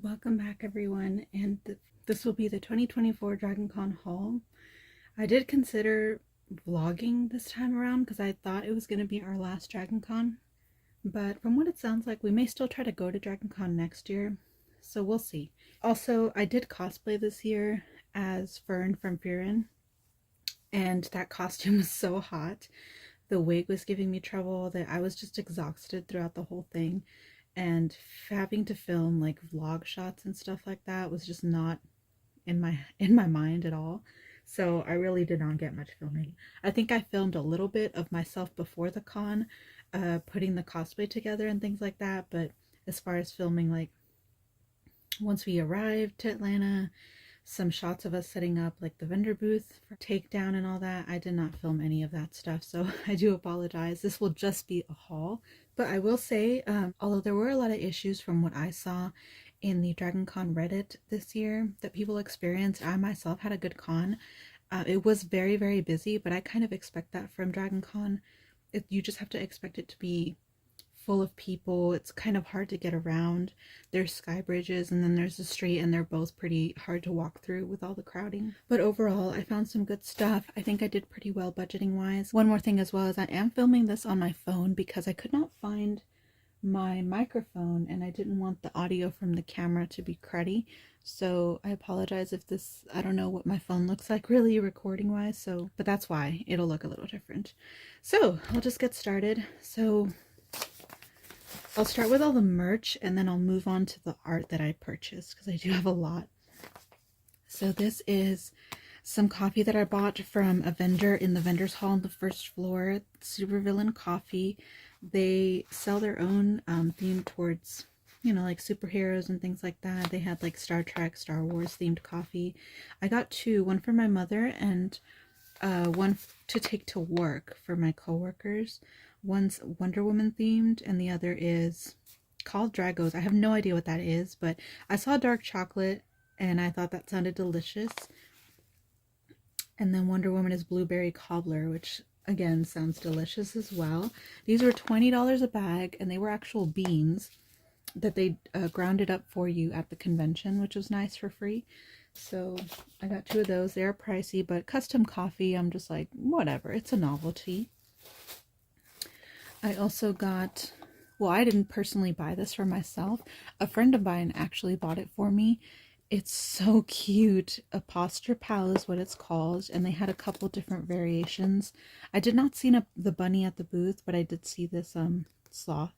Welcome back everyone, and this will be the 2024 DragonCon haul. I did consider vlogging this time around because I thought it was going to be our last DragonCon, but from what it sounds like we may still try to go to DragonCon next year, so we'll see. Also, I did cosplay this year as Fern from Figurines, and that costume was so hot. The wig was giving me trouble that I was just exhausted throughout the whole thing. And having to film like vlog shots and stuff like that was just not in my mind at all. So I really did not get much filming. I think I filmed a little bit of myself before the con, putting the cosplay together and things like that, but as far as filming, like once we arrived to Atlanta, some shots of us setting up like the vendor booth for takedown and all that, I did not film any of that stuff, so I do apologize. This will just be a haul. But I will say, although there were a lot of issues from what I saw in the DragonCon Reddit this year that people experienced, I myself had a good con. It was very, very busy, but I kind of expect that from DragonCon. You just have to expect it to be full of people. It's kind of hard to get around. There's sky bridges and then there's the street, and they're both pretty hard to walk through with all the crowding. But overall, I found some good stuff. I think I did pretty well budgeting wise. One more thing as well is I am filming this on my phone because I could not find my microphone and I didn't want the audio from the camera to be cruddy. So I apologize if this, I don't know what my phone looks like really recording wise, so, but that's why it'll look a little different. So I'll just get started. So I'll start with all the merch and then I'll move on to the art that I purchased because I do have a lot. So this is some coffee that I bought from a vendor in the vendor's hall on the first floor, SuperVillain Coffee. They sell their own theme towards, you know, like superheroes and things like that. They had like Star Trek, Star Wars themed coffee. I got two, one for my mother and one to take to work for my coworkers. One's Wonder Woman themed and the other is called Dragos. I have no idea what that is, but I saw dark chocolate and I thought that sounded delicious. And then Wonder Woman is blueberry cobbler, which again sounds delicious as well. These were $20 a bag and they were actual beans that they grounded up for you at the convention, which was nice for free. So I got two of those. They are pricey, but custom coffee, I'm just like, whatever, it's a novelty. I also got, well, I didn't personally buy this for myself. A friend of mine actually bought it for me. It's so cute. A posture pal is what it's called, and they had a couple different variations. I did not see the bunny at the booth, but I did see this sloth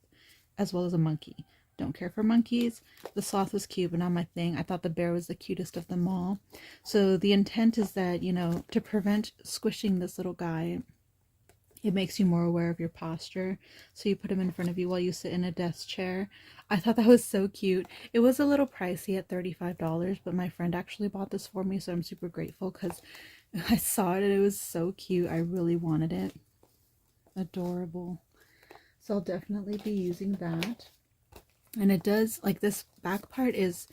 as well as a monkey. Don't care for monkeys. The sloth was cute, but not my thing. I thought the bear was the cutest of them all. So the intent is that, you know, to prevent squishing this little guy, it makes you more aware of your posture. So you put him in front of you while you sit in a desk chair. I thought that was so cute. It was a little pricey at $35, but my friend actually bought this for me, so I'm super grateful because I saw it and it was so cute. I really wanted it. Adorable. So I'll definitely be using that. And it does, like, this back part is,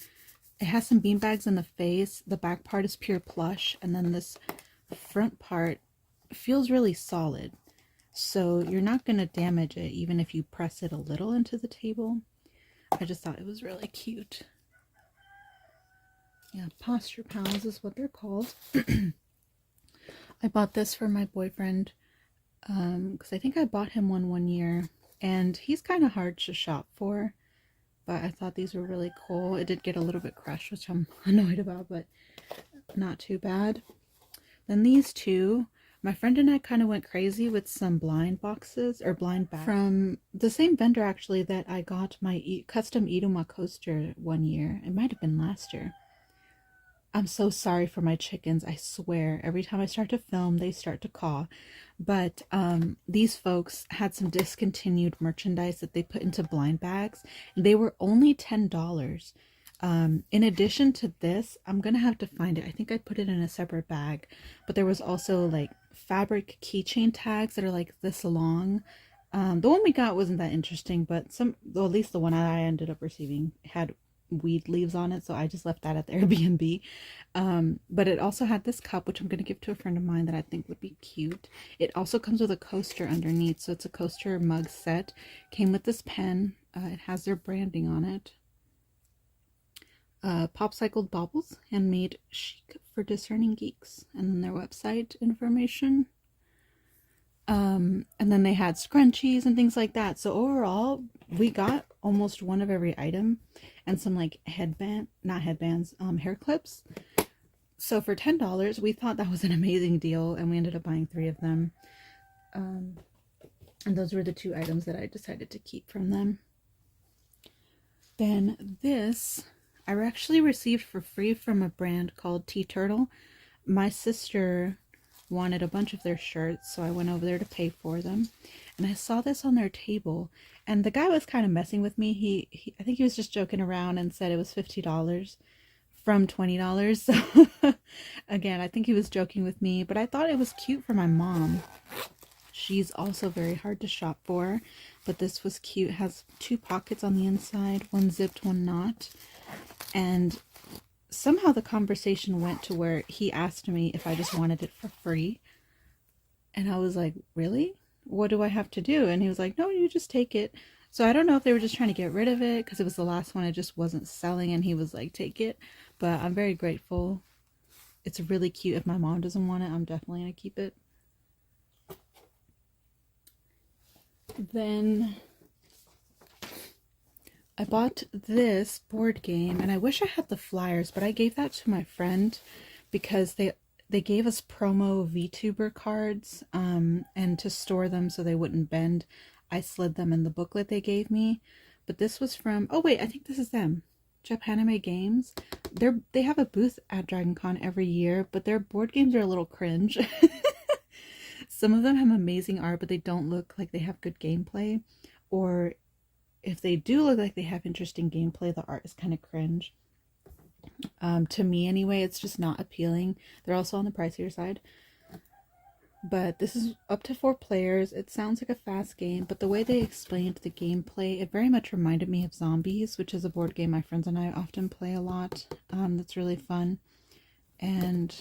it has some beanbags in the face. The back part is pure plush, and then this front part feels really solid. So you're not going to damage it even if you press it a little into the table. I just thought it was really cute. Yeah, posture pals is what they're called. I bought this for my boyfriend because I think I bought him one year, and he's kind of hard to shop for, but I thought these were really cool. It did get a little bit crushed, which I'm annoyed about, but not too bad. Then these two, my friend and I kind of went crazy with some blind boxes, or blind bags, from the same vendor actually that I got my custom Iruma coaster one year. It might have been last year. I'm so sorry for my chickens, I swear. Every time I start to film, they start to caw. But these folks had some discontinued merchandise that they put into blind bags. They were only $10. In addition to this, I'm gonna have to find it. I think I put it in a separate bag, but there was also like fabric keychain tags that are like this long. The one we got wasn't that interesting, but well, at least the one I ended up receiving had weed leaves on it, so I just left that at the Airbnb. But it also had this cup, which I'm going to give to a friend of mine that I think would be cute. It also comes with a coaster underneath, so it's a coaster mug set. Came with this pen. It has their branding on it. PopCycled Baubles, handmade chic for discerning geeks, and then their website information. And then they had scrunchies and things like that. So overall, we got almost one of every item, and some like not headbands, hair clips. So for $10, we thought that was an amazing deal, and we ended up buying 3 of them. And those were the 2 items that I decided to keep from them. Then this, I actually received for free from a brand called TeeTurtle. My sister wanted a bunch of their shirts, so I went over there to pay for them. And I saw this on their table, and the guy was kind of messing with me. I think he was just joking around and said it was $50 from $20. So again, I think he was joking with me, but I thought it was cute for my mom. She's also very hard to shop for, but this was cute. It has 2 pockets on the inside, one zipped, one not. And somehow the conversation went to where he asked me if I just wanted it for free. And I was like, really? What do I have to do? And he was like, no, you just take it. So I don't know if they were just trying to get rid of it because it was the last one. It just wasn't selling, and he was like, take it. But I'm very grateful. It's really cute. If my mom doesn't want it, I'm definitely going to keep it. Then I bought this board game, and I wish I had the flyers, but I gave that to my friend because they gave us promo VTuber cards, and to store them so they wouldn't bend, I slid them in the booklet they gave me. But this was from, oh wait, I think this is them, Japanime Games. They have a booth at DragonCon every year, but their board games are a little cringe. Some of them have amazing art, but they don't look like they have good gameplay. Or if they do look like they have interesting gameplay, the art is kind of cringe. To me anyway, it's just not appealing. They're also on the pricier side. But this is up to 4 players. It sounds like a fast game, but the way they explained the gameplay, it very much reminded me of Zombies, which is a board game my friends and I often play a lot. That's really fun. And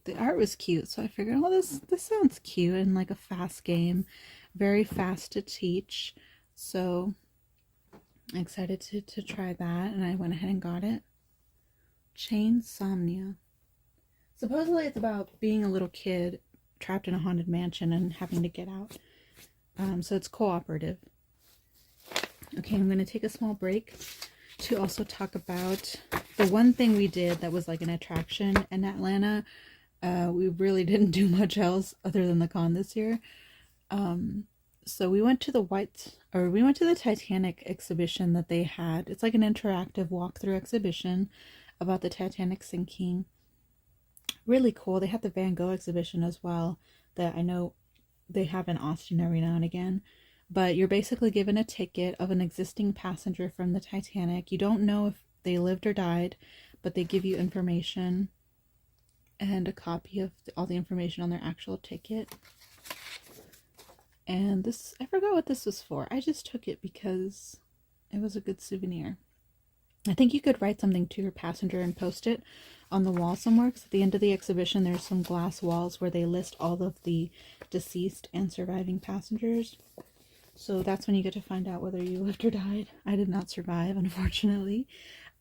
the art was cute, so I figured, oh, this sounds cute and like a fast game. Very fast to teach. So I'm excited to try that, and I went ahead and got it. CHAINsomnia. Supposedly it's about being a little kid trapped in a haunted mansion and having to get out. So it's cooperative. Okay, I'm going to take a small break to also talk about the one thing we did that was like an attraction in Atlanta. We really didn't do much else other than the con this year. So we went to the Titanic exhibition that they had. It's like an interactive walkthrough exhibition about the Titanic sinking. Really cool. They had the Van Gogh exhibition as well that I know they have in Austin every now and again. But you're basically given a ticket of an existing passenger from the Titanic. You don't know if they lived or died, but they give you information and a copy of all the information on their actual ticket. And this, I forgot what this was for. I just took it because it was a good souvenir. I think you could write something to your passenger and post it on the wall somewhere, because at the end of the exhibition there's some glass walls where they list all of the deceased and surviving passengers. So that's when you get to find out whether you lived or died. I did not survive, unfortunately.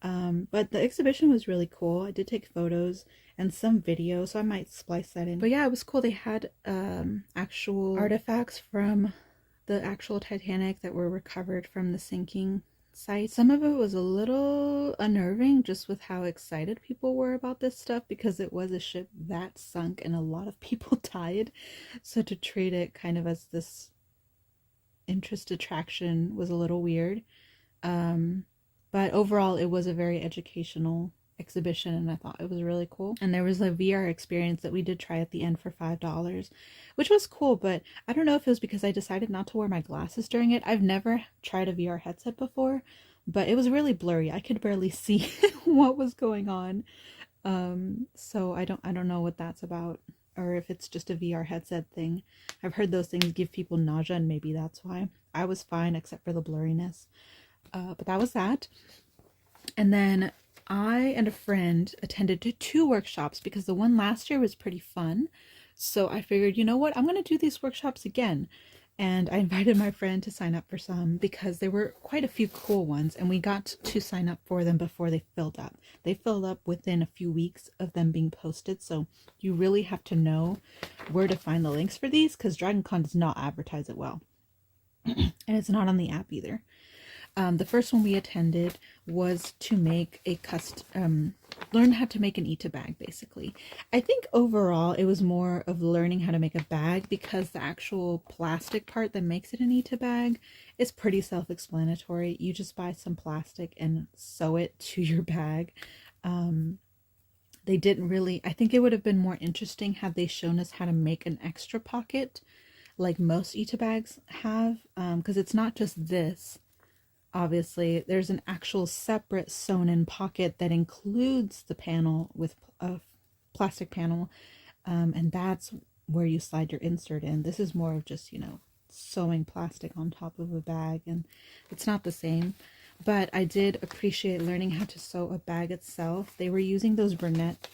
But the exhibition was really cool. I did take photos and some video, so I might splice that in. But yeah, it was cool. They had actual artifacts from the actual Titanic that were recovered from the sinking site. Some of it was a little unnerving just with how excited people were about this stuff, because it was a ship that sunk and a lot of people died. So to treat it kind of as this interest attraction was a little weird. But overall it was a very educational exhibition, and I thought it was really cool. And there was a VR experience that we did try at the end for $5, which was cool, but I don't know if it was because I decided not to wear my glasses during it. I've never tried a VR headset before, but it was really blurry. I could barely see what was going on. So I don't know what that's about, or if it's just a VR headset thing. I've heard those things give people nausea, and maybe that's why. I was fine except for the blurriness. But that was that. And then I and a friend attended 2 workshops because the one last year was pretty fun. So I figured, you know what, I'm going to do these workshops again. And I invited my friend to sign up for some because there were quite a few cool ones, and we got to sign up for them before they filled up. They filled up within a few weeks of them being posted, so you really have to know where to find the links for these because DragonCon does not advertise it well. And it's not on the app either. The first one we attended was to make a learn how to make an Ita bag, basically. I think overall it was more of learning how to make a bag because the actual plastic part that makes it an Ita bag is pretty self-explanatory. You just buy some plastic and sew it to your bag. They didn't really, I think it would have been more interesting had they shown us how to make an extra pocket like most Ita bags have, because it's not just this. Obviously, there's an actual separate sewn-in pocket that includes the panel with a plastic panel, and that's where you slide your insert in. This is more of just, you know, sewing plastic on top of a bag, and it's not the same. But I did appreciate learning how to sew a bag itself. They were using those Burnett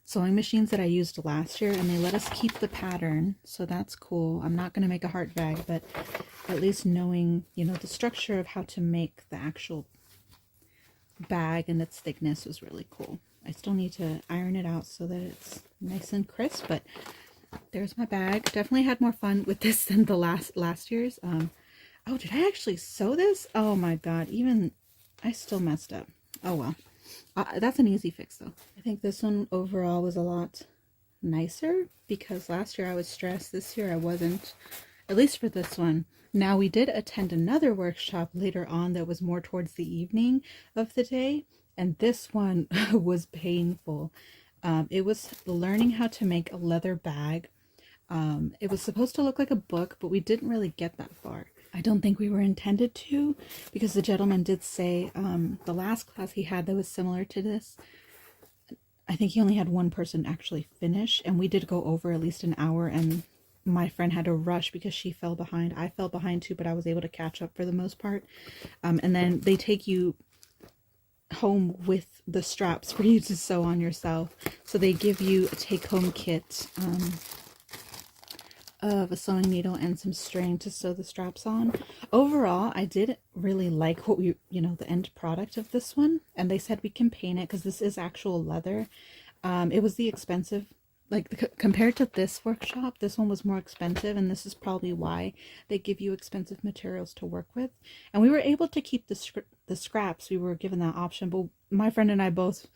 sewing machines that I used last year, and they let us keep the pattern, so that's cool. I'm not going to make a heart bag, but at least knowing, you know, the structure of how to make the actual bag and its thickness was really cool. I still need to iron it out so that it's nice and crisp, but there's my bag. Definitely had more fun with this than the last year's. Oh, did I actually sew this? Oh my god, even I still messed up. Oh well. That's an easy fix though. I think this one overall was a lot nicer because last year I was stressed. This year I wasn't, at least for this one. Now we did attend another workshop later on that was more towards the evening of the day, and this one was painful. It was learning how to make a leather bag. It was supposed to look like a book, but we didn't really get that far. I don't think we were intended to, because the gentleman did say the last class he had that was similar to this, I think he only had one person actually finish, and we did go over at least an hour, and my friend had to rush because she fell behind. I fell behind too, but I was able to catch up for the most part. And then they take you home with the straps for you to sew on yourself. So they give you a take-home kit of a sewing needle and some string to sew the straps on. Overall, I did really like what we, you know, the end product of this one. And they said we can paint it because this is actual leather. It was the expensive, like compared to this workshop, this one was more expensive, and this is probably why they give you expensive materials to work with. And we were able to keep the scraps. We were given that option, but my friend and I both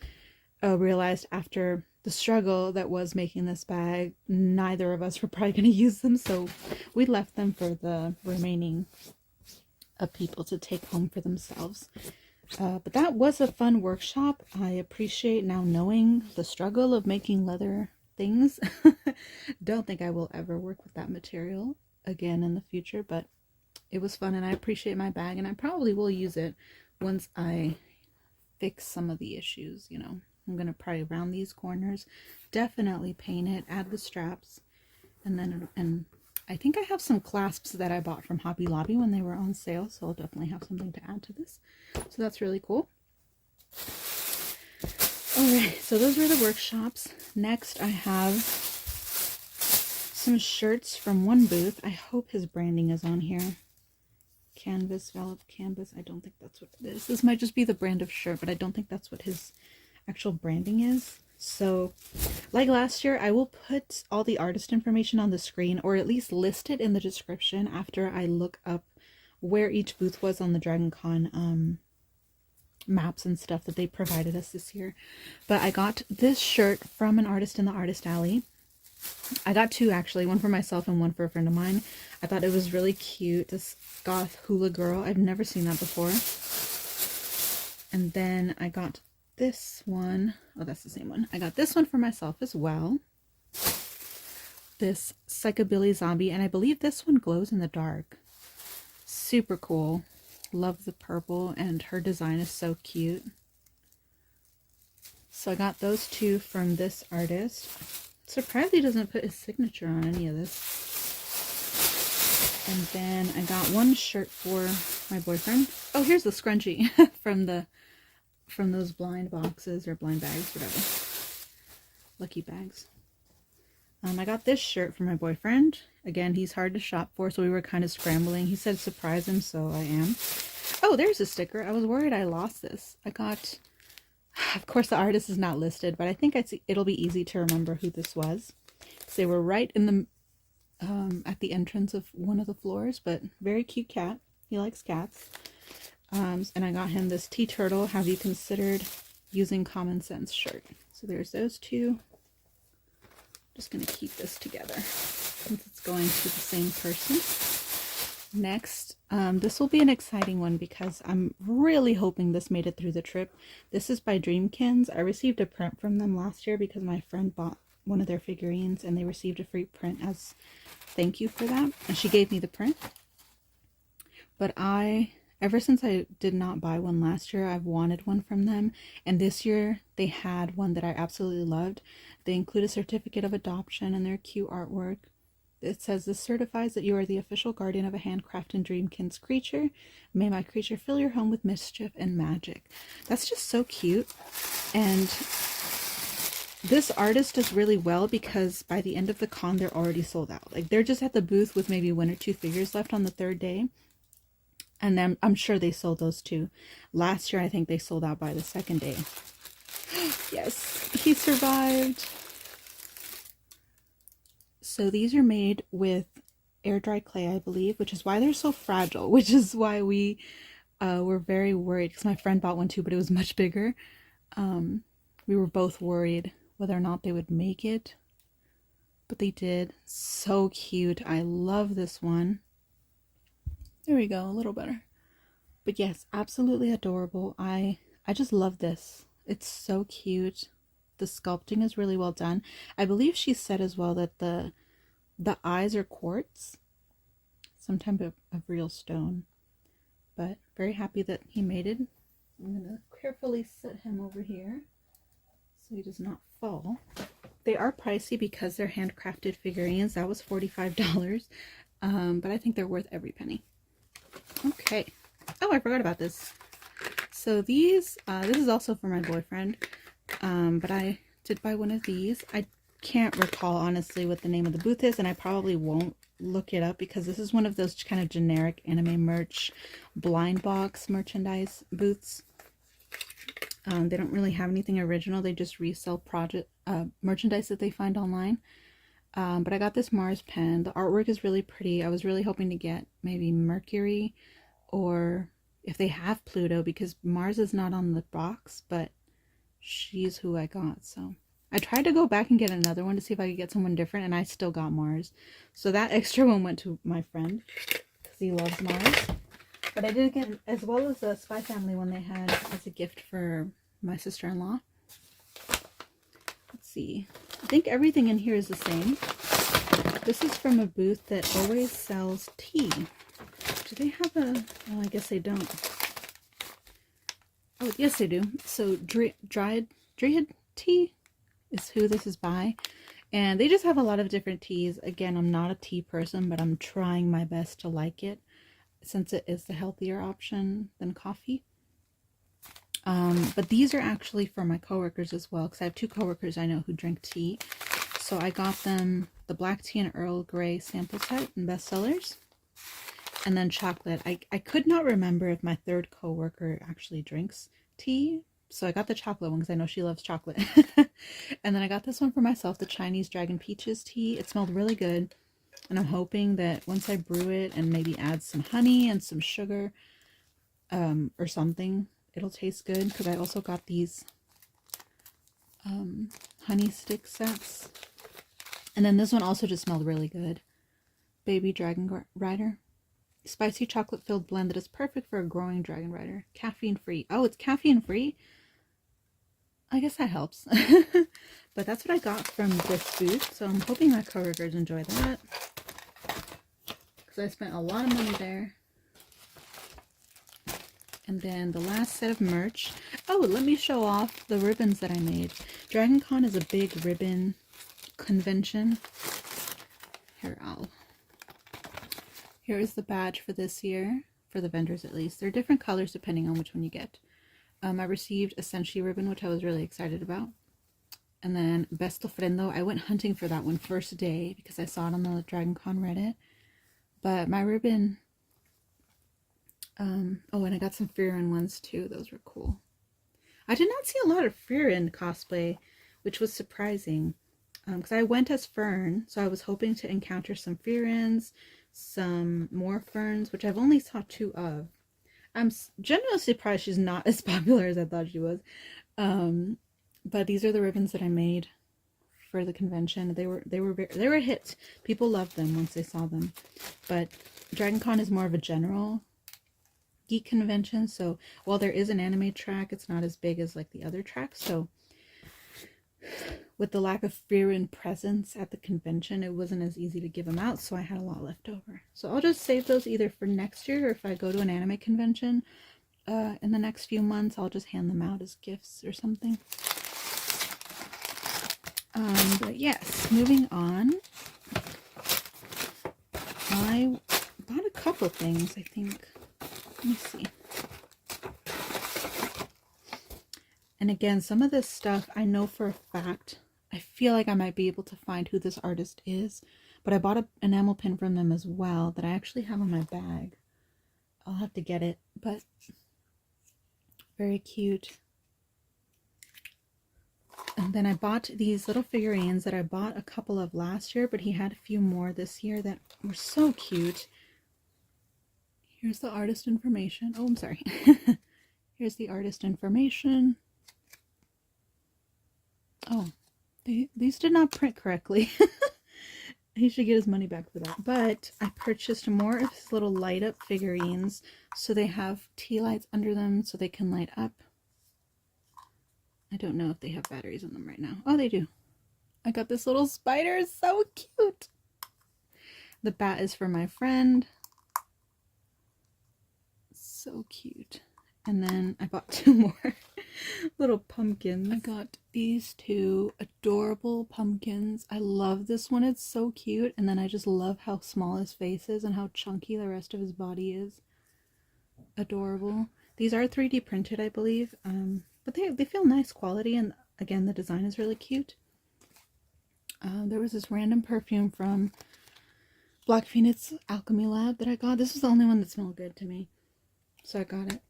realized after the struggle that was making this bag, neither of us were probably going to use them, so we left them for the remaining people to take home for themselves. But that was a fun workshop. I appreciate now knowing the struggle of making leather things. Don't think I will ever work with that material again in the future, but it was fun, and I appreciate my bag, and I probably will use it once I fix some of the issues, you know. I'm going to probably round these corners, definitely paint it, add the straps, and I think I have some clasps that I bought from Hobby Lobby when they were on sale, so I'll definitely have something to add to this. So that's really cool. Alright, so those were the workshops. Next I have some shirts from one booth. I hope his branding is on here. Canvas, Velvet Canvas. I don't think that's what it is. This might just be the brand of shirt, but I don't think that's what his actual branding is. So like last year, I will put all the artist information on the screen, or at least list it in the description after I look up where each booth was on the DragonCon maps and stuff that they provided us this year. But I got this shirt from an artist in the artist alley. I got two actually, one for myself and one for a friend of mine. I thought it was really cute, this goth hula girl. I've never seen that before. And then I got this one. Oh, that's the same one. I got this one for myself as well. This Psychobilly Zombie, and I believe this one glows in the dark. Super cool. Love the purple, and her design is so cute. So I got those two from this artist. Surprised he doesn't put his signature on any of this. And then I got one shirt for my boyfriend. Oh, here's the scrunchie from those blind boxes or blind bags, whatever. Lucky bags. I got this shirt for my boyfriend. Again, he's hard to shop for, so we were kind of scrambling. He said surprise him, so I am. Oh, there's a sticker. I was worried I lost this. I got, of course the artist is not listed, but I think it'll be easy to remember who this was. So they were right in the, at the entrance of one of the floors, but very cute cat. He likes cats. And I got him this TeeTurtle, Have You Considered Using Common Sense shirt. So there's those two. Just going to keep this together since it's going to the same person. Next, this will be an exciting one because I'm really hoping this made it through the trip. This is by Dreamkinz. I received a print from them last year because my friend bought one of their figurines and they received a free print as thank you for that. And she gave me the print. But ever since I did not buy one last year, I've wanted one from them. And this year they had one that I absolutely loved. They include a certificate of adoption and their cute artwork. It says, this certifies that you are the official guardian of a handcrafted Dreamkinz creature. May my creature fill your home with mischief and magic. That's just so cute. And this artist does really well because by the end of the con, they're already sold out. Like, they're just at the booth with maybe 1 or 2 figures left on the 3rd day. And then I'm sure they sold those too. Last year, I think they sold out by the 2nd day. Yes, he survived. So these are made with air dry clay, I believe, which is why they're so fragile, which is why we were very worried because my friend bought one too, but it was much bigger. We were both worried whether or not they would make it, but they did. So cute. I love this one. There we go, a little better. But yes, absolutely adorable. I just love this. It's so cute. The sculpting is really well done. I believe she said as well that the eyes are quartz, some type of real stone. But very happy that he made it. I'm gonna carefully set him over here so he does not fall. They are pricey because they're handcrafted figurines. That was $45, but I think they're worth every penny. Okay. Oh, I forgot about this. So these, this is also for my boyfriend, but I did buy one of these. I can't recall honestly what the name of the booth is, and I probably won't look it up because this is one of those kind of generic anime merch blind box merchandise booths. They don't really have anything original. They just resell merchandise that they find online. But I got this Mars pen. The artwork is really pretty. I was really hoping to get maybe Mercury, or if they have Pluto, because Mars is not on the box, but she's who I got. So I tried to go back and get another one to see if I could get someone different, and I still got Mars. So that extra one went to my friend because he loves Mars. But I did get, as well as the Spy Family one they had as a gift for my sister-in-law. Let's see. I think everything in here is the same. This is from a booth that always sells tea. Do they have a... Oh, I guess they don't. Oh, yes they do. So Dryad Tea is who this is by. And they just have a lot of different teas. Again, I'm not a tea person, but I'm trying my best to like it, since it is the healthier option than coffee. But these are actually for my coworkers as well, because I have 2 coworkers I know who drink tea. So I got them the black tea and Earl Grey sample set and bestsellers, and then chocolate. I could not remember if my 3rd coworker actually drinks tea, so I got the chocolate one because I know she loves chocolate. And then I got this one for myself, the Chinese Dragon Peaches tea. It smelled really good, and I'm hoping that once I brew it and maybe add some honey and some sugar or something, it'll taste good. Because I also got these honey stick sets, and then this one also just smelled really good. Baby Dragon Rider, spicy chocolate filled blend that is perfect for a growing dragon rider. Caffeine free. Oh, it's caffeine free. I guess that helps. But that's what I got from this booth, so I'm hoping my coworkers enjoy that, because I spent a lot of money there. And then the last set of merch. Oh, let me show off the ribbons that I made. DragonCon is a big ribbon convention. Here is the badge for this year, for the vendors at least. They're different colors depending on which one you get. I received a Senshi ribbon, which I was really excited about. And then Besto Friendo, I went hunting for that one first day because I saw it on the DragonCon Reddit. But my ribbon, oh, and I got some Frieren ones too. Those were cool. I did not see a lot of Frieren cosplay, which was surprising. Because I went as Fern, so I was hoping to encounter some Frierens, some more Ferns, which I've only saw 2 of. I'm genuinely surprised she's not as popular as I thought she was. But these are the ribbons that I made for the convention. They were a hit. People loved them once they saw them. But DragonCon is more of a general geek convention, so while there is an anime track, it's not as big as like the other tracks. So with the lack of Frieren presence at the convention, it wasn't as easy to give them out, so I had a lot left over. So I'll just save those either for next year, or if I go to an anime convention in the next few months, I'll just hand them out as gifts or something. But yes, moving on. I bought a couple things, I think. Let me see. And again, some of this stuff I know for a fact. I feel like I might be able to find who this artist is. But I bought an enamel pin from them as well that I actually have in my bag. I'll have to get it, but very cute. And then I bought these little figurines that I bought a couple of last year, but he had a few more this year that were so cute. Here's the artist information. Oh, I'm sorry. Here's the artist information. Oh, these did not print correctly. He should get his money back for that. But I purchased more of his little light up figurines. So they have tea lights under them so they can light up. I don't know if they have batteries in them right now. Oh, they do. I got this little spider. It's so cute. The bat is for my friend. So cute. And then I bought 2 more little pumpkins. I got these 2 adorable pumpkins. I love this one. It's so cute. And then I just love how small his face is and how chunky the rest of his body is. Adorable. These are 3D printed, I believe. But they feel nice quality. And again, the design is really cute. There was this random perfume from Black Phoenix Alchemy Lab that I got. This was the only one that smelled good to me. So I got it.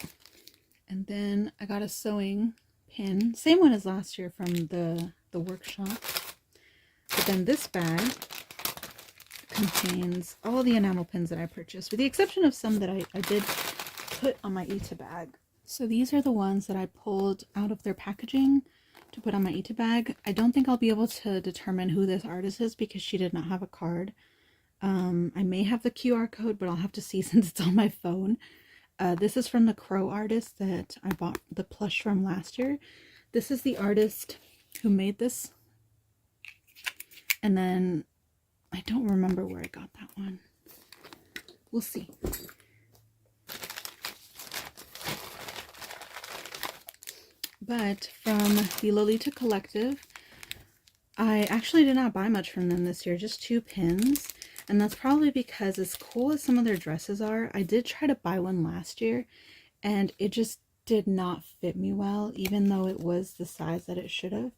And then I got a sewing pin. Same one as last year from the workshop. But then this bag contains all the enamel pins that I purchased, with the exception of some that I did put on my Ita bag. So these are the ones that I pulled out of their packaging to put on my Ita bag. I don't think I'll be able to determine who this artist is because she did not have a card. I may have the QR code, but I'll have to see since it's on my phone. This is from the Crow artist that I bought the plush from last year. This is the artist who made this. And then I don't remember where I got that one. We'll see. But from the Lolita Collective, I actually did not buy much from them this year, just 2 pins. And that's probably because, as cool as some of their dresses are, I did try to buy one last year and it just did not fit me well, even though it was the size that it should have.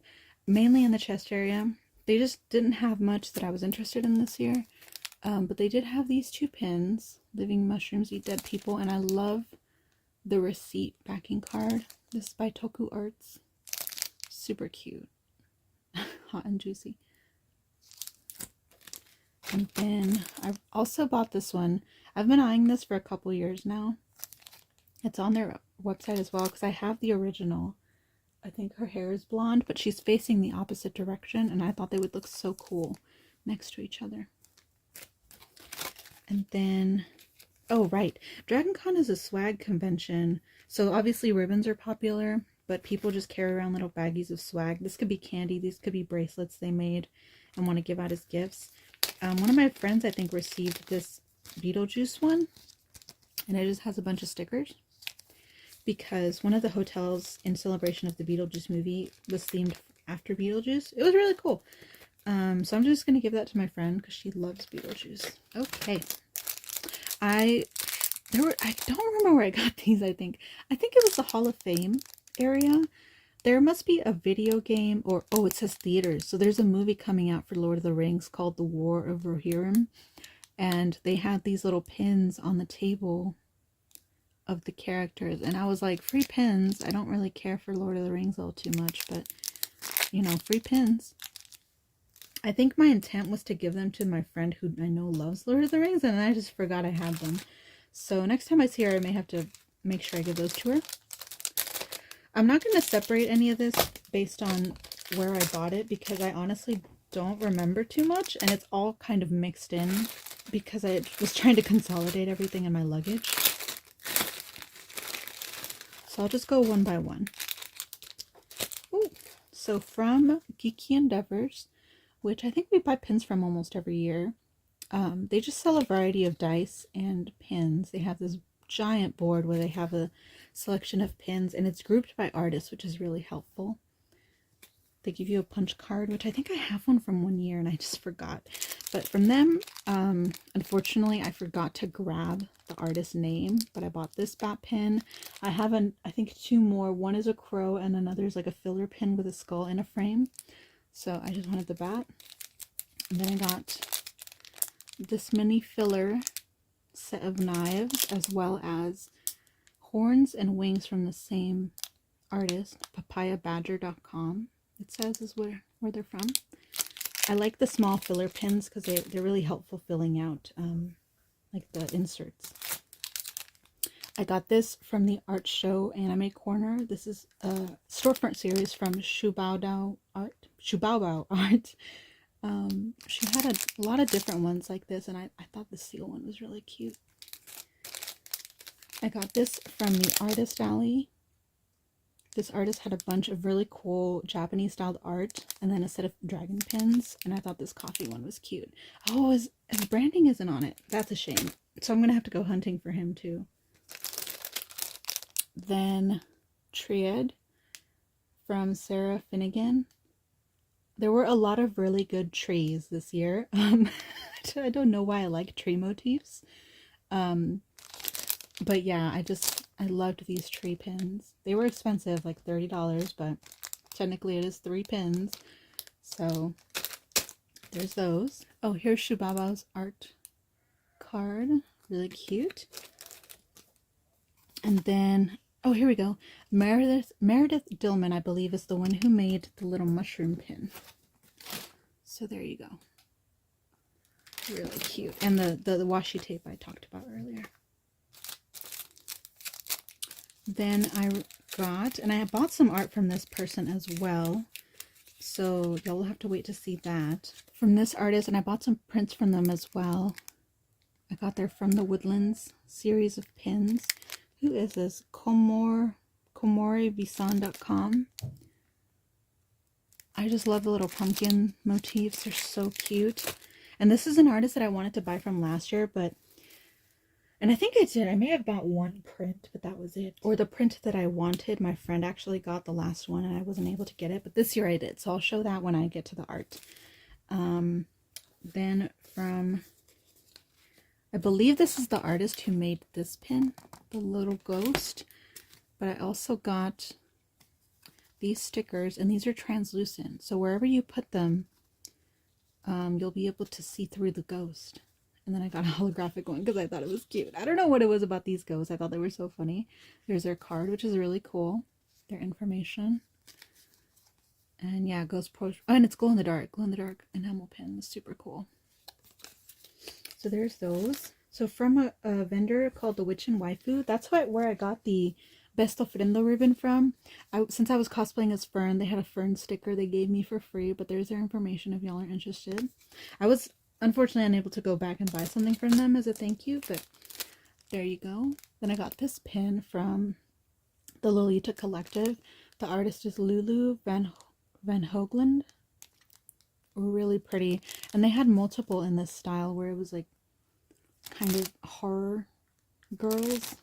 Mainly in the chest area. They just didn't have much that I was interested in this year. But they did have these 2 pins, Living Mushrooms Eat Dead People, and I love the receipt backing card. This is by Toku Arts. Super cute. Hot and juicy. And then I also bought this one. I've been eyeing this for a couple years now. It's on their website as well because I have the original. I think her hair is blonde, but she's facing the opposite direction, and I thought they would look so cool next to each other. And then, oh right, DragonCon is a swag convention, so obviously ribbons are popular, but people just carry around little baggies of swag. This could be candy, these could be bracelets they made and want to give out as gifts. One of my friends, I think, received this Beetlejuice one, and it just has a bunch of stickers because one of the hotels in celebration of the Beetlejuice movie was themed after Beetlejuice. It was really cool. So I'm just going to give that to my friend because she loves Beetlejuice. Okay. I don't remember where I got these, I think. I think it was the Hall of Fame area. There must be a video game, or oh, it says theaters. So there's a movie coming out for Lord of the Rings called The War of Rohirrim, and they had these little pins on the table of the characters, and I was like, free pins. I don't really care for Lord of the Rings all too much, but you know, free pins. I think my intent was to give them to my friend who I know loves Lord of the Rings, and I just forgot I had them. So next time I see her, I may have to make sure I give those to her. I'm not going to separate any of this based on where I bought it, because I honestly don't remember too much, and it's all kind of mixed in because I was trying to consolidate everything in my luggage. So I'll just go one by one. Ooh. So from Geeky Endeavors, which I think we buy pins from almost every year, they just sell a variety of dice and pins. They have this giant board where they have a selection of pins, and it's grouped by artists, which is really helpful. They give you a punch card, which I think I have one from one year and I just forgot. But from them, unfortunately, I forgot to grab the artist name, but I bought this bat pin. I have, I think, two more. One is a crow and another is like a filler pin with a skull in a frame. So I just wanted the bat. And then I got this mini filler set of knives, as well as horns and wings from the same artist, papayabadger.com. It says is where they're from. I like the small filler pins because they're really helpful filling out like the inserts. I got this from the Art Show Anime Corner. This is a storefront series from Shubaobao Art. She had a lot of different ones like this, and I thought the seal one was really cute. I got this from the Artist Alley. This artist had a bunch of really cool Japanese styled art and then a set of dragon pins, and I thought this coffee one was cute. Oh, his branding isn't on it. That's a shame. So I'm gonna have to go hunting for him too. Then Dryad from Sarah Finnegan. There were a lot of really good trees this year. I don't know why I like tree motifs. But yeah, I loved these tree pins. They were expensive, like $30, but technically it is 3 pins. So there's those. Oh, here's Shubabao's art card. Really cute. And then, oh, here we go. Meredith Dillman, I believe, is the one who made the little mushroom pin. So there you go. Really cute. And the washi tape I talked about earlier. Then I got, and I bought some art from this person as well, so y'all will have to wait to see that. From this artist, and I bought some prints from them as well. I got their From the Woodlands series of pins. Who is this? Komore Bisan.com. I just love the little pumpkin motifs. They're so cute. And this is an artist that I wanted to buy from last year, and I think I did. I may have bought one print, but that was it. Or the print that I wanted. My friend actually got the last one and I wasn't able to get it. But this year I did. So I'll show that when I get to the art. Then from, I believe this is the artist who made this pin. The little ghost. But I also got these stickers. And these are translucent. So wherever you put them, you'll be able to see through the ghost. And then I got a holographic one because I thought it was cute. I don't know what it was about these ghosts. I thought they were so funny. There's their card, which is really cool. Their information. And yeah, Ghost Pro. Oh, and it's glow in the dark. Glow in the dark enamel pin. Super cool. So there's those. So from a vendor called the Witchin Waifu. That's where I got the Besto Friendo ribbon from. Since I was cosplaying as Fern, they had a Fern sticker they gave me for free. But there's their information if y'all are interested. I was unfortunately unable to go back and buy something from them as a thank you, but there you go. Then I got this pin from the Lolita Collective. The artist is Lulu VanHoagland. Really pretty. And they had multiple in this style where it was like kind of horror girls.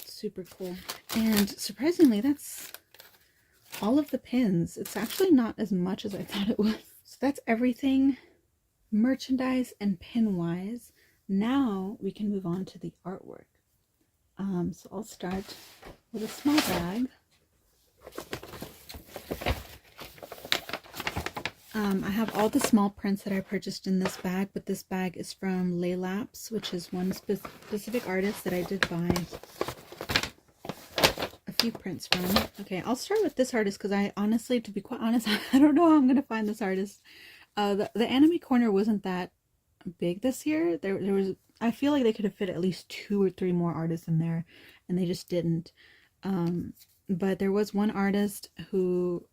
Super cool. And surprisingly, that's all of the pins. It's actually not as much as I thought it was. So that's everything merchandise and pin wise. Now we can move on to the artwork. So I'll start with a small bag. I have all the small prints that I purchased in this bag, but this bag is from Laylaps, which is one specific artist that I did buy a few prints from. Okay, I'll start with this artist because I honestly, to be quite honest, I don't know how I'm going to find this artist. The anime corner wasn't that big this year. There was, I feel like they could have fit at least 2 or 3 more artists in there, and they just didn't. But there was one artist who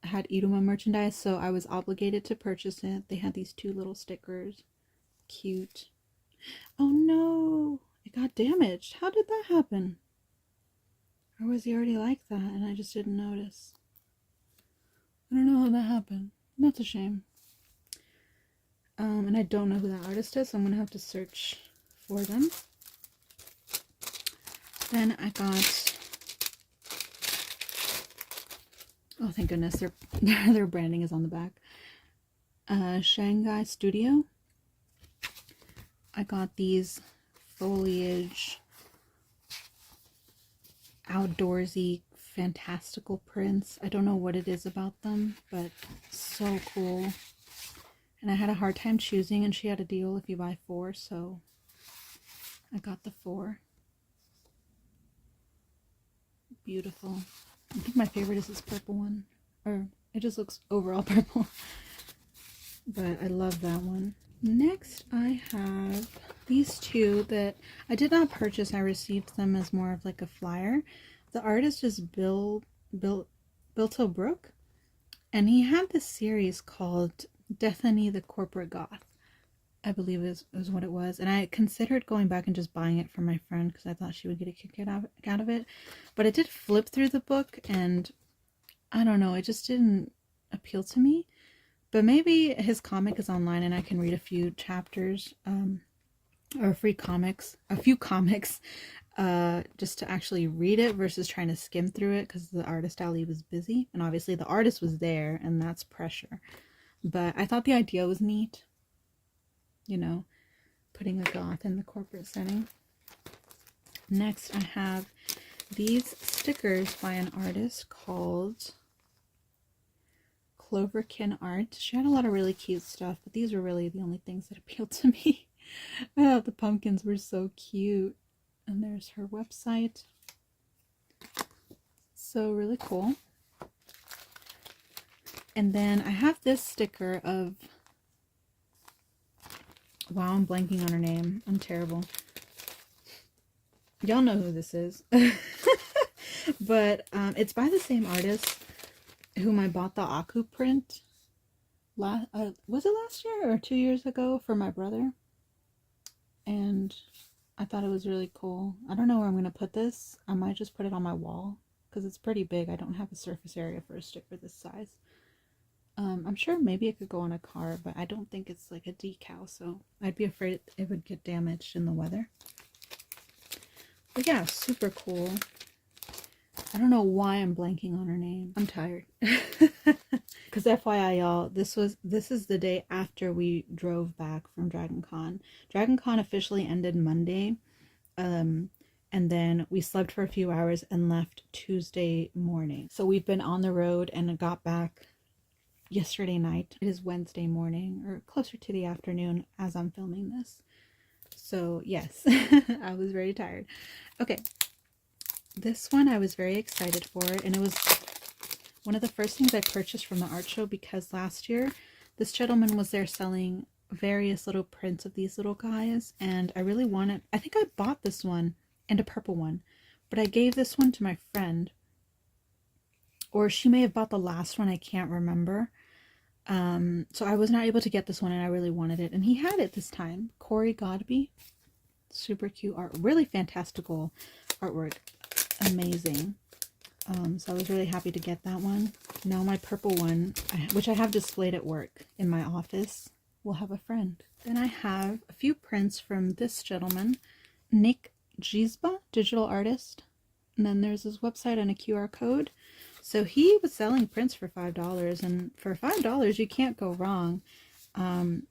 had Iruma merchandise, so I was obligated to purchase it. They had these 2 little stickers. Cute. Oh no! It got damaged. How did that happen? Or was he already like that and I just didn't notice? I don't know how that happened. That's a shame. And I don't know who that artist is, so I'm gonna have to search for them. Then I got, oh thank goodness, their branding is on the back. Zhangah Studio. I got these foliage, outdoorsy, fantastical prints. I don't know what it is about them, but so cool. And I had a hard time choosing, and she had a deal if you buy 4, so I got the 4. Beautiful. I think my favorite is this purple one. Or, it just looks overall purple. But I love that one. Next, I have these 2 that I did not purchase. I received them as more of like a flyer. The artist is Bilto Brook. And he had this series called Dethany the Corporate Goth, I believe is what it was. And I considered going back and just buying it for my friend because I thought she would get a kick out of it. But I did flip through the book and I don't know, it just didn't appeal to me. But maybe his comic is online and I can read a few chapters or a few comics just to actually read it versus trying to skim through it because the artist alley was busy. And obviously the artist was there and that's pressure. But I thought the idea was neat, you know, putting a goth in the corporate setting. Next, I have these stickers by an artist called Cloverkin Art. She had a lot of really cute stuff, but these were really the only things that appealed to me. I thought the pumpkins were so cute. And there's her website. So really cool. And then I have this sticker of, wow, I'm blanking on her name. I'm terrible. Y'all know who this is. But it's by the same artist whom I bought the Aku print. Was it last year or 2 years ago for my brother? And I thought it was really cool. I don't know where I'm going to put this. I might just put it on my wall because it's pretty big. I don't have a surface area for a sticker this size. I'm sure maybe it could go on a car, but I don't think it's like a decal, so I'd be afraid it would get damaged in the weather. But yeah, super cool. I don't know why I'm blanking on her name. I'm tired. Because FYI, y'all, this is the day after we drove back from DragonCon. DragonCon officially ended Monday, and then we slept for a few hours and left Tuesday morning. So we've been on the road and got back yesterday night. It is Wednesday morning, or closer to the afternoon as I'm filming this. So yes, I was very tired. Okay, this one I was very excited for, and it was one of the first things I purchased from the art show because last year this gentleman was there selling various little prints of these little guys, and I really wanted, I think I bought this one and a purple one, but I gave this one to my friend, or she may have bought the last one, I can't remember. So I was not able to get this one and I really wanted it, and he had it this time. Cory Godbey, super cute art, really fantastical artwork, amazing. So I was really happy to get that one. Now my purple one, which I have displayed at work in my office, will have a friend. Then I have a few prints from this gentleman, Nick Gizba, digital artist. And then there's his website and a QR code. So he was selling prints for $5, and for $5 you can't go wrong.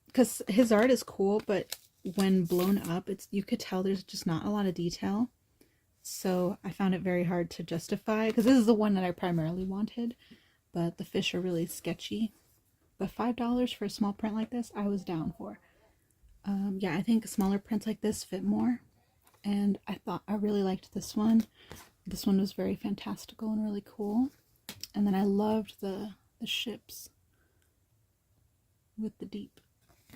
Because his art is cool, but when blown up, you could tell there's just not a lot of detail. So I found it very hard to justify, because this is the one that I primarily wanted, but the fish are really sketchy. But $5 for a small print like this, I was down for. Yeah, I think smaller prints like this fit more. And I really liked this one. This one was very fantastical and really cool. And then I loved the ships with the deep.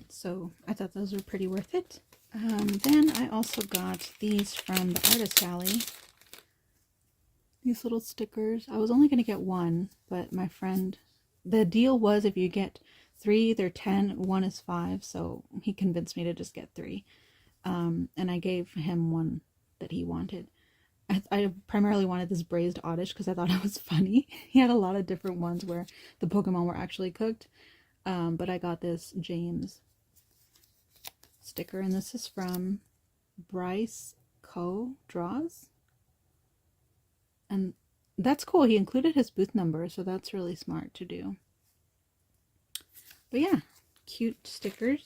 So I thought those were pretty worth it. Then I also got these from the Artist Alley. These little stickers. I was only going to get one, but my friend... The deal was if you get 3, they're 10, 1 is 5, so he convinced me to just get 3. And I gave him one that he wanted. I primarily wanted this braised oddish because I thought it was funny. He had a lot of different ones where the Pokemon were actually cooked. But I got this James sticker, and this is from Bryce Co. Draws. And that's cool. He included his booth number, so that's really smart to do. But yeah, cute stickers.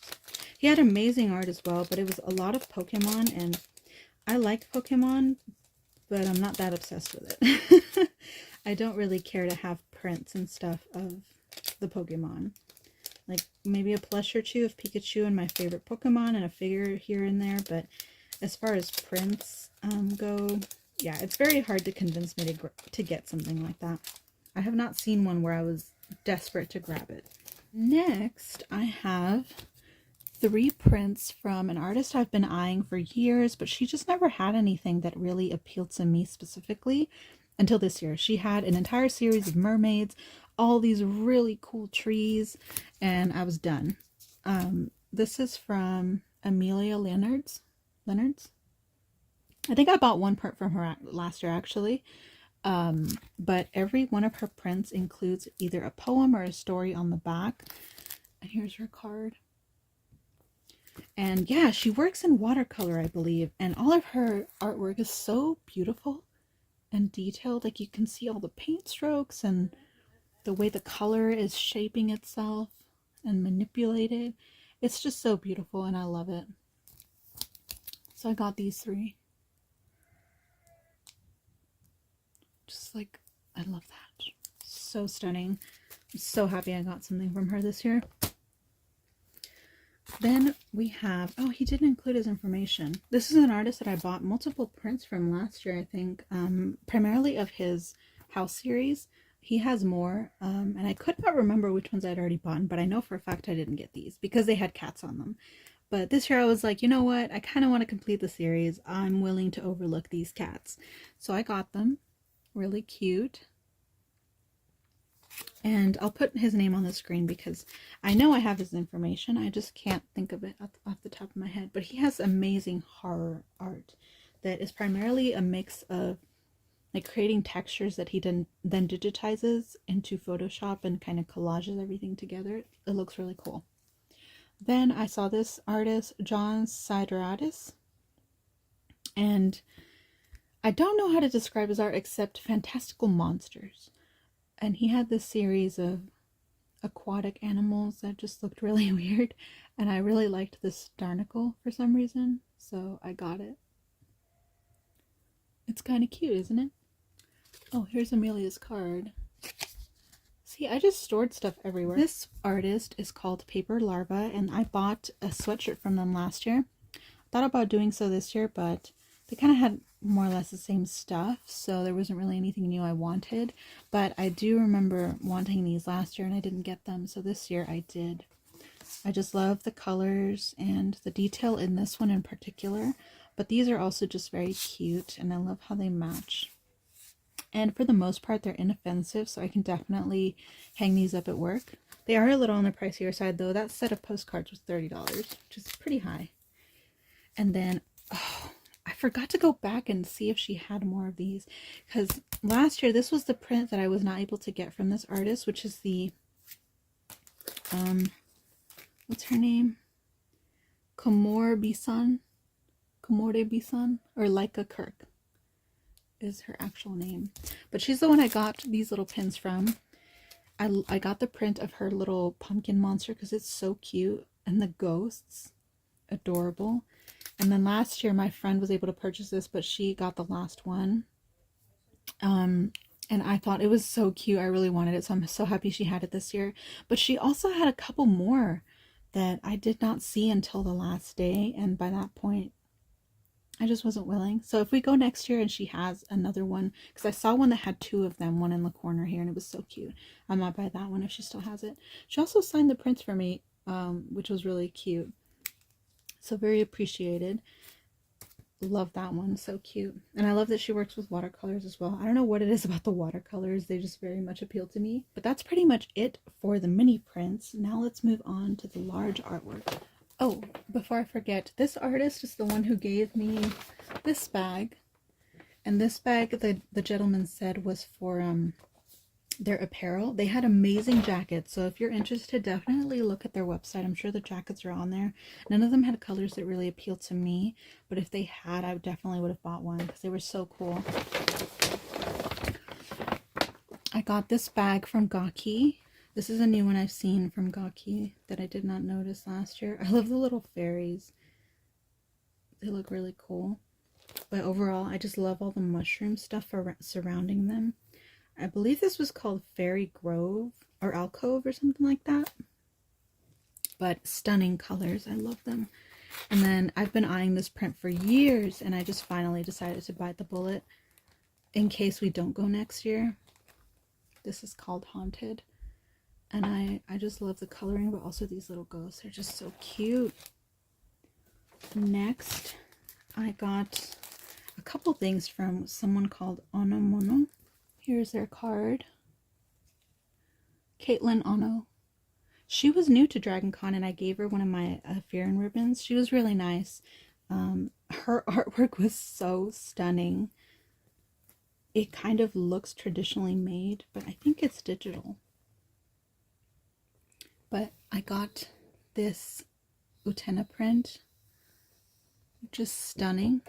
He had amazing art as well, but it was a lot of Pokemon, and I like Pokemon, but I'm not that obsessed with it. I don't really care to have prints and stuff of the Pokemon. Like maybe a plush or two of Pikachu and my favorite Pokemon and a figure here and there, but as far as prints go, yeah, it's very hard to convince me to get something like that. I have not seen one where I was desperate to grab it. Next, I have 3 prints from an artist I've been eyeing for years, but she just never had anything that really appealed to me specifically until this year. She had an entire series of mermaids, all these really cool trees, and I was done. This is from Amelia Leonards. I think I bought one print from her last year, actually. But every one of her prints includes either a poem or a story on the back. And here's her card. And yeah, she works in watercolor, I believe. And all of her artwork is so beautiful and detailed. Like you can see all the paint strokes and the way the color is shaping itself and manipulated. It's just so beautiful and I love it. So I got these 3. Just like, I love that. So stunning. I'm so happy I got something from her this year. Then we have, oh, he didn't include his information. This is an artist that I bought multiple prints from last year, I think, primarily of his house series. He has more, and I could not remember which ones I'd already bought, but I know for a fact I didn't get these because they had cats on them. But this year I was like, you know what? I kind of want to complete the series. I'm willing to overlook these cats. So I got them. Really cute. And I'll put his name on the screen because I know I have his information. I just can't think of it off the top of my head. But he has amazing horror art that is primarily a mix of like creating textures that he then digitizes into Photoshop and kind of collages everything together. It looks really cool. Then I saw this artist, Zhangah Studio, and I don't know how to describe his art except fantastical monsters. And he had this series of aquatic animals that just looked really weird. And I really liked this Darnacle for some reason. So I got it. It's kind of cute, isn't it? Oh, here's Amelia's card. See, I just stored stuff everywhere. This artist is called Paper Larva. And I bought a sweatshirt from them last year. Thought about doing so this year, but they kind of had more or less the same stuff, so there wasn't really anything new I wanted. But I do remember wanting these last year and I didn't get them, so this year I did. I just love the colors and the detail in this one in particular, but these are also just very cute and I love how they match. And for the most part they're inoffensive, so I can definitely hang these up at work. They are a little on the pricier side though. That set of postcards was $30, which is pretty high. And then, oh, I forgot to go back and see if she had more of these, because last year this was the print that I was not able to get from this artist, which is the what's her name, Komore Bisan, or Leica Kirk is her actual name, but she's the one I got these little pins from. I got the print of her little pumpkin monster because it's so cute, and the ghosts, adorable. And then last year my friend was able to purchase this, but she got the last one. And I thought it was so cute. I really wanted it, so I'm so happy she had it this year. But she also had a couple more that I did not see until the last day, and by that point I just wasn't willing. So if we go next year and she has another one, because I saw one that had two of them, one in the corner here, and it was so cute, I might buy that one if she still has it. She also signed the prints for me, which was really cute, so very appreciated. Love that one, so cute. And I love that she works with watercolors as well. I don't know what it is about the watercolors, they just very much appeal to me. But that's pretty much it for the mini prints. Now let's move on to the large artwork. Oh, before I forget, this artist is the one who gave me this bag. And this bag, the gentleman said, was for their apparel. They had amazing jackets, so if you're interested, definitely look at their website. I'm sure the jackets are on there. None of them had colors that really appealed to me, but if they had, I definitely would have bought one because they were so cool. I got this bag from Gawki. This is a new one I've seen from Gawki that I did not notice last year. I love the little fairies. They look really cool. But overall, I just love all the mushroom stuff surrounding them. I believe this was called Fairy Grove or Alcove or something like that. But stunning colors. I love them. And then I've been eyeing this print for years, and I just finally decided to bite the bullet in case we don't go next year. This is called Haunted. And I just love the coloring, but also these little ghosts. They're just so cute. Next, I got a couple things from someone called Ono Mono. Here's their card. Caitlin Ono. She was new to DragonCon, and I gave her one of my Figurine ribbons. She was really nice. Her artwork was so stunning. It kind of looks traditionally made, but I think it's digital. But I got this Utena print. Just stunning.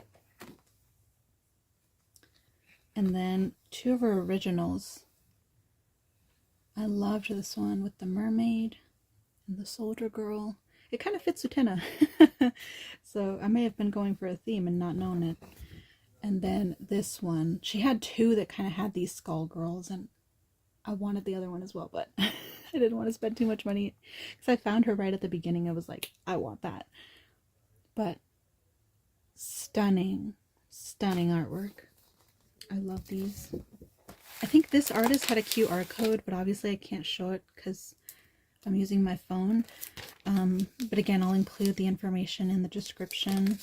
And then two of her originals. I loved this one with the mermaid and the soldier girl. It kind of fits Utena. So I may have been going for a theme and not known it. And then this one, she had two that kind of had these skull girls, and I wanted the other one as well, but I didn't want to spend too much money because I found her right at the beginning. I was like, I want that. But stunning, stunning artwork. I love these. I think this artist had a QR code, but obviously I can't show it because I'm using my phone. But again, I'll include the information in the description.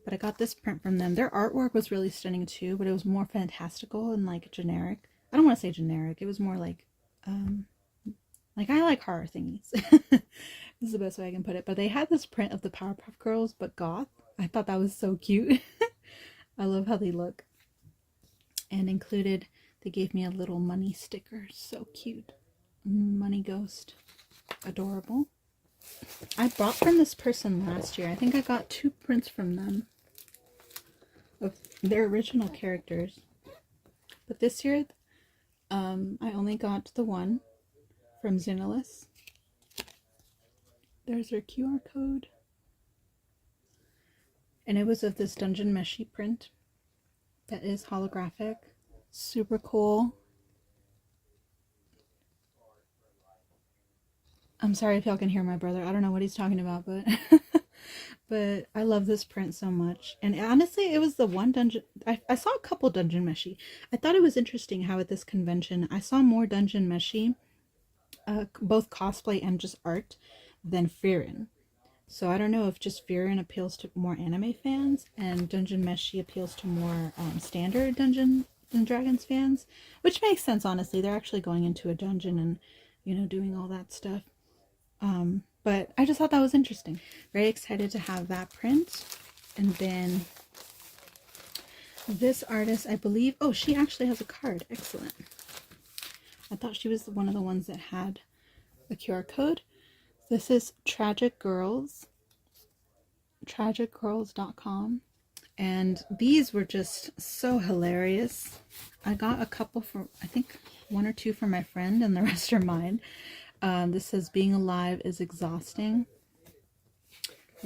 But I got this print from them. Their artwork was really stunning too, but it was more fantastical and like generic. I don't want to say generic. It was more like I like horror thingies. This is the best way I can put it. But they had this print of the Powerpuff Girls, but goth. I thought that was so cute. I love how they look. And included, they gave me a little money sticker. So cute. Money ghost. Adorable. I bought from this person last year. I think I got 2 prints from them of their original characters. But this year, I only got the one from Xenolis. There's their QR code. And it was of this Dungeon Meshi print that is holographic. Super cool. I'm sorry if y'all can hear my brother. I don't know what he's talking about, but but I love this print so much. And honestly, it was the one dungeon. I saw a couple Dungeon Meshi. I thought it was interesting how at this convention I saw more Dungeon Meshi, both cosplay and just art, than Figurine. So I don't know if just Figurine appeals to more anime fans and Dungeon Meshi appeals to more standard Dungeons and Dragons fans, which makes sense, honestly. They're actually going into a dungeon and, you know, doing all that stuff. But I just thought that was interesting. Very excited to have that print. And then this artist, I believe, oh, she actually has a card. Excellent. I thought she was one of the ones that had a QR code. This is Tragic Girls, tragicgirls.com. And these were just so hilarious. I got a couple for, I think 1 or 2 for my friend, and the rest are mine. This says, being alive is exhausting.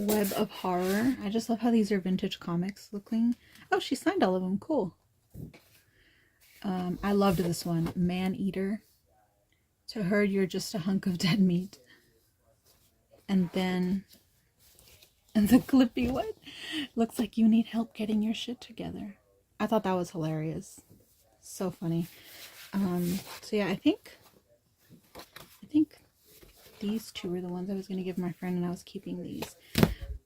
Web of Horror. I just love how these are vintage comics looking. Oh, she signed all of them. Cool. I loved this one. Man Eater. To her, you're just a hunk of dead meat. And then... And the Clippy one. Looks like you need help getting your shit together. I thought that was hilarious. So funny. So yeah, I think these two were the ones I was going to give my friend, and I was keeping these.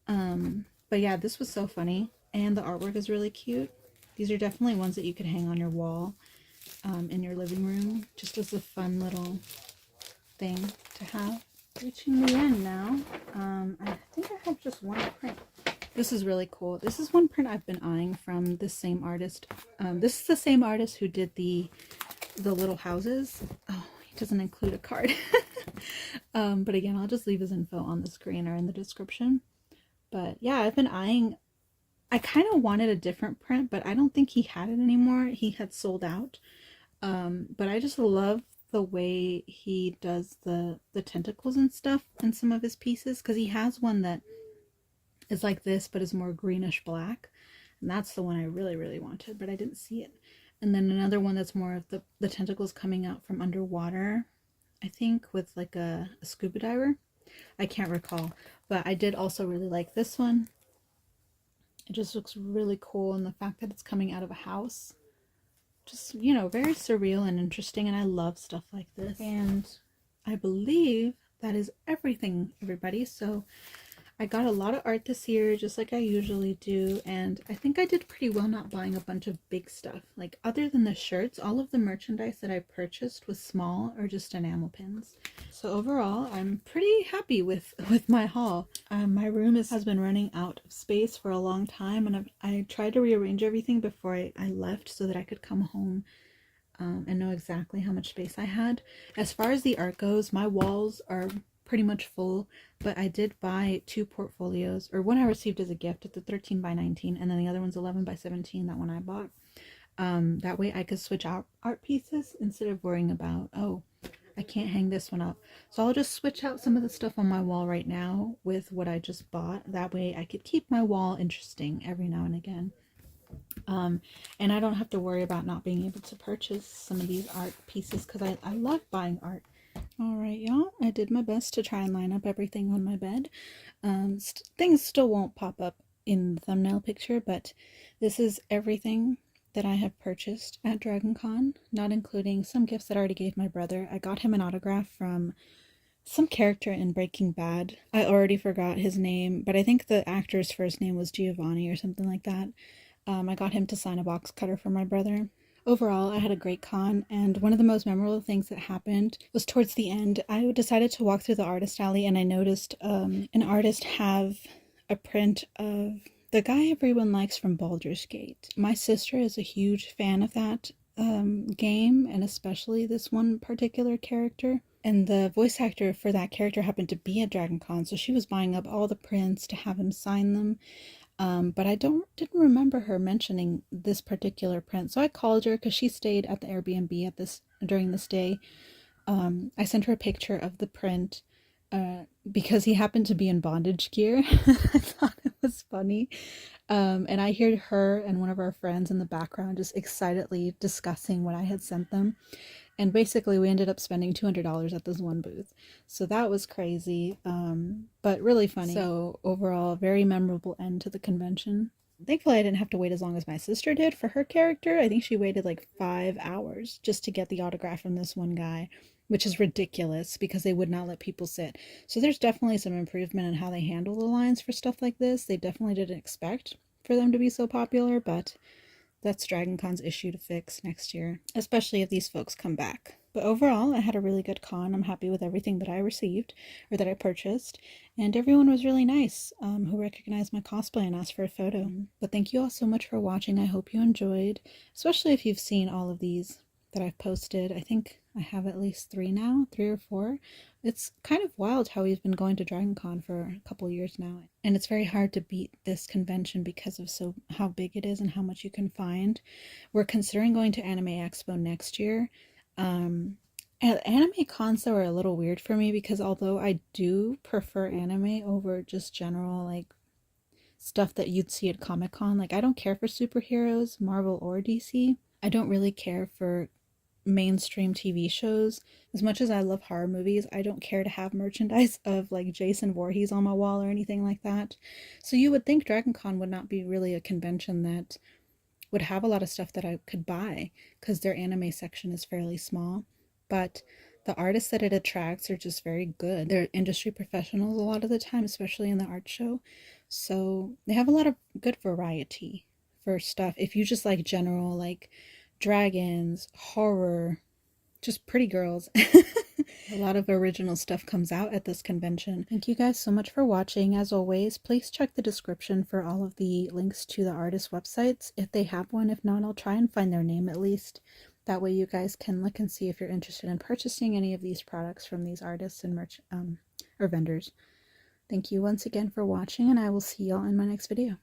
But yeah, this was so funny, and the artwork is really cute. These are definitely ones that you could hang on your wall in your living room, just as a fun little thing to have. Reaching the end now. I think I have just one print. This is really cool. This is one print I've been eyeing from this same artist. This is the same artist who did the little houses. Oh, he doesn't include a card. But again, I'll just leave his info on the screen or in the description. But yeah, I've been eyeing. I kind of wanted a different print, but I don't think he had it anymore. He had sold out. But I just love the way he does the tentacles and stuff in some of his pieces, because he has one that is like this but is more greenish black, and that's the one I really wanted, but I didn't see it. And then another one that's more of the tentacles coming out from underwater, I think, with like a scuba diver. I can't recall, but I did also really like this one. It just looks really cool, and the fact that it's coming out of a house, just, you know, very surreal and interesting, and I love stuff like this. And I believe that is everything, everybody. So I got a lot of art this year, just like I usually do, and I think I did pretty well not buying a bunch of big stuff. Like, other than the shirts, all of the merchandise that I purchased was small or just enamel pins. So overall, I'm pretty happy with my haul. My room has been running out of space for a long time, and I tried to rearrange everything before I left so that I could come home and know exactly how much space I had. As far as the art goes, my walls are pretty much full, but I did buy 2 portfolios, or one I received as a gift. It's a 13 by 19, and then the other one's 11 by 17, that one I bought. That way I could switch out art pieces instead of worrying about, oh, I can't hang this one up. So I'll just switch out some of the stuff on my wall right now with what I just bought. That way I could keep my wall interesting every now and again. And I don't have to worry about not being able to purchase some of these art pieces, because I love buying art. Alright, y'all, I did my best to try and line up everything on my bed. Things still won't pop up in the thumbnail picture, but this is everything that I have purchased at DragonCon, not including some gifts that I already gave my brother. I got him an autograph from some character in Breaking Bad. I already forgot his name, but I think the actor's first name was Giovanni or something like that. I got him to sign a box cutter for my brother. Overall, I had a great con, and one of the most memorable things that happened was towards the end. I decided to walk through the artist alley, and I noticed an artist have a print of the guy everyone likes from Baldur's Gate. My sister is a huge fan of that game, and especially this one particular character. And the voice actor for that character happened to be at DragonCon, so she was buying up all the prints to have him sign them. But I didn't remember her mentioning this particular print, so I called her because she stayed at the Airbnb during this day. I sent her a picture of the print because he happened to be in bondage gear. I thought it was funny. And I heard her and one of our friends in the background just excitedly discussing what I had sent them. And basically we ended up spending $200 at this one booth. So that was crazy, but really funny. So overall, very memorable end to the convention. Thankfully, I didn't have to wait as long as my sister did for her character. I think she waited like 5 hours just to get the autograph from this one guy, which is ridiculous because they would not let people sit. So there's definitely some improvement in how they handle the lines for stuff like this. They definitely didn't expect for them to be so popular, but that's DragonCon's issue to fix next year, especially if these folks come back. But overall, I had a really good con. I'm happy with everything that I received, or that I purchased, and everyone was really nice who recognized my cosplay and asked for a photo. But thank you all so much for watching. I hope you enjoyed, especially if you've seen all of these that I've posted. I think I have at least 3 now, 3 or 4. It's kind of wild how we've been going to DragonCon for a couple years now, and it's very hard to beat this convention because of how big it is and how much you can find. We're considering going to Anime Expo next year. Anime cons though are a little weird for me because although I do prefer anime over just general like stuff that you'd see at Comic-Con, like I don't care for superheroes, Marvel or DC. I don't really care for mainstream TV shows. As much as I love horror movies, I don't care to have merchandise of like Jason Voorhees on my wall or anything like that. So you would think DragonCon would not be really a convention that would have a lot of stuff that I could buy because their anime section is fairly small. But the artists that it attracts are just very good. They're industry professionals a lot of the time, especially in the art show. So they have a lot of good variety for stuff. If you just like general like dragons, horror, just pretty girls. A lot of original stuff comes out at this convention. Thank you guys so much for watching. As always, please check the description for all of the links to the artist websites if they have one. If not, I'll try and find their name at least. That way you guys can look and see if you're interested in purchasing any of these products from these artists and or vendors. Thank you once again for watching, and I will see y'all in my next video.